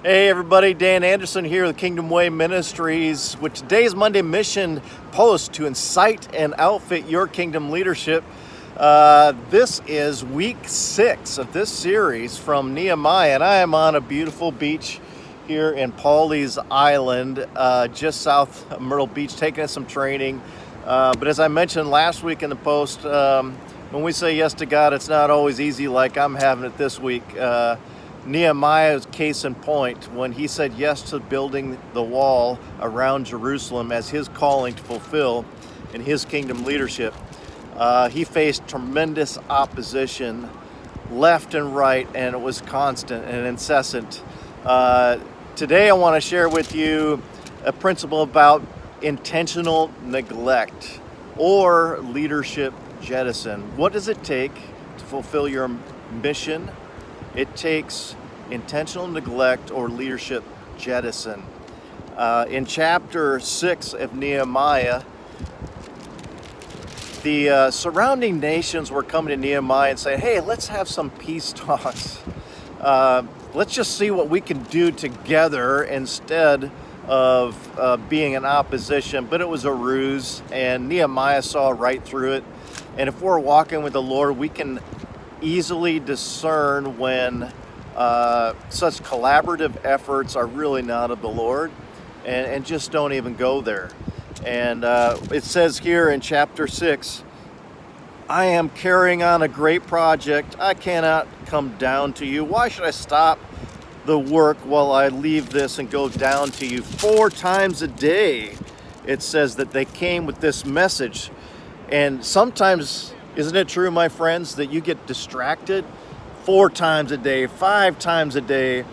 Hey everybody, Dan Anderson here with Kingdom Way Ministries with today's Monday mission post to incite and outfit your kingdom leadership. This is week 6 of this series from Nehemiah, and I am on a beautiful beach here in Pawleys Island, just south of Myrtle Beach, taking some training. But as I mentioned last week in the post, when we say yes to God, it's not always easy like I'm having it this week. Nehemiah's case in point, when he said yes to building the wall around Jerusalem as his calling to fulfill in his kingdom leadership, he faced tremendous opposition left and right, and it was constant and incessant. Today I want to share with you a principle about intentional neglect or leadership jettison. What does it take to fulfill your mission? It takes intentional neglect or leadership jettison. In chapter 6 of Nehemiah, the surrounding nations were coming to Nehemiah and saying, hey, let's have some peace talks. Let's just see what we can do together instead of being in opposition. But it was a ruse, and Nehemiah saw right through it. And if we're walking with the Lord, we can easily discern when such collaborative efforts are really not of the Lord, and just don't even go there. And it says here in chapter 6, I am carrying on a great project. I cannot come down to you. Why should I stop the work while I leave this and go down to you? 4 times a day, it says that they came with this message. And sometimes, isn't it true, my friends, that you get distracted 4 times a day, 5 times a day,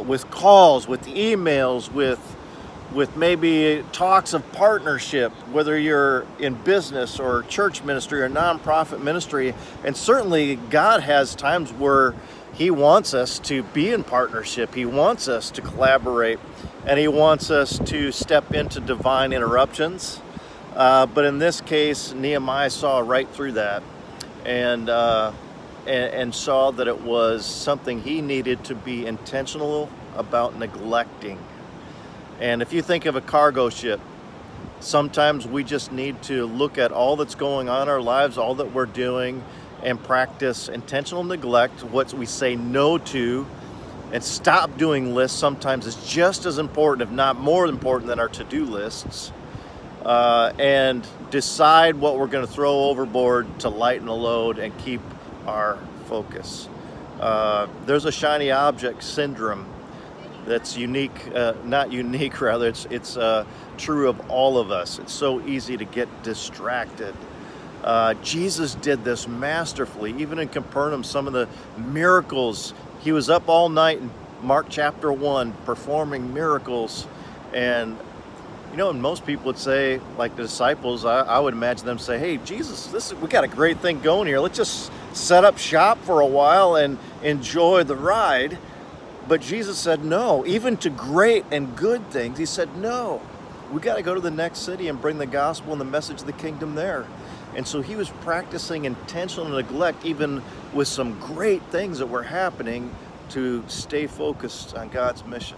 with calls, with emails, with maybe talks of partnership, whether you're in business or church ministry or nonprofit ministry. And certainly God has times where He wants us to be in partnership. He wants us to collaborate, and He wants us to step into divine interruptions. But in this case, Nehemiah saw right through that, and saw that it was something he needed to be intentional about neglecting. And if you think of a cargo ship, sometimes we just need to look at all that's going on in our lives, all that we're doing, and practice intentional neglect, what we say no to, and stop doing lists. Sometimes it's just as important, if not more important, than our to-do lists. And decide what we're going to throw overboard to lighten the load and keep our focus. There's a shiny object syndrome that's unique, not unique rather, it's true of all of us. It's so easy to get distracted. Jesus did this masterfully. Even in Capernaum, some of the miracles, he was up all night in Mark chapter 1 performing miracles. And you know, and most people would say, like the disciples, I would imagine them say, hey, Jesus, we got a great thing going here. Let's just set up shop for a while and enjoy the ride. But Jesus said no. Even to great and good things, He said no. We got to go to the next city and bring the gospel and the message of the kingdom there. And so He was practicing intentional neglect, even with some great things that were happening, to stay focused on God's mission.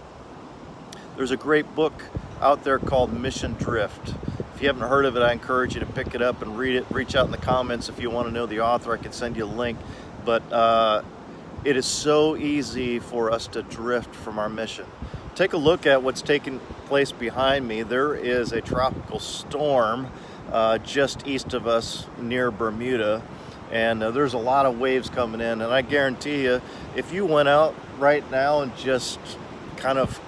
There's a great book out there called Mission Drift. If you haven't heard of it, I encourage you to pick it up and read it. Reach out in the comments if you want to know the author. I can send you a link. But it is so easy for us to drift from our mission. Take a look at what's taking place behind me. There is a tropical storm just east of us near Bermuda. And there's a lot of waves coming in. And I guarantee you, if you went out right now and just kind of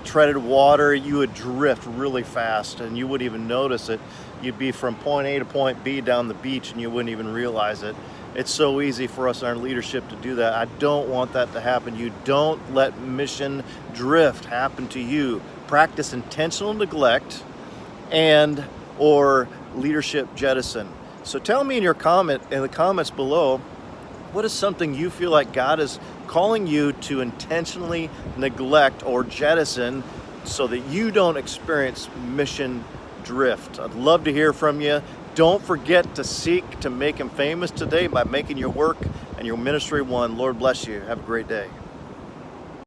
treaded water, you would drift really fast and you wouldn't even notice it. You'd be from point A to point B down the beach and you wouldn't even realize it. It's so easy for us in our leadership to do that. I don't want that to happen. You don't let mission drift happen to you. Practice intentional neglect and or leadership jettison. So tell me in the comments below, what is something you feel like God is calling you to intentionally neglect or jettison so that you don't experience mission drift? I'd love to hear from you. Don't forget to seek to make Him famous today by making your work and your ministry one. Lord bless you. Have a great day.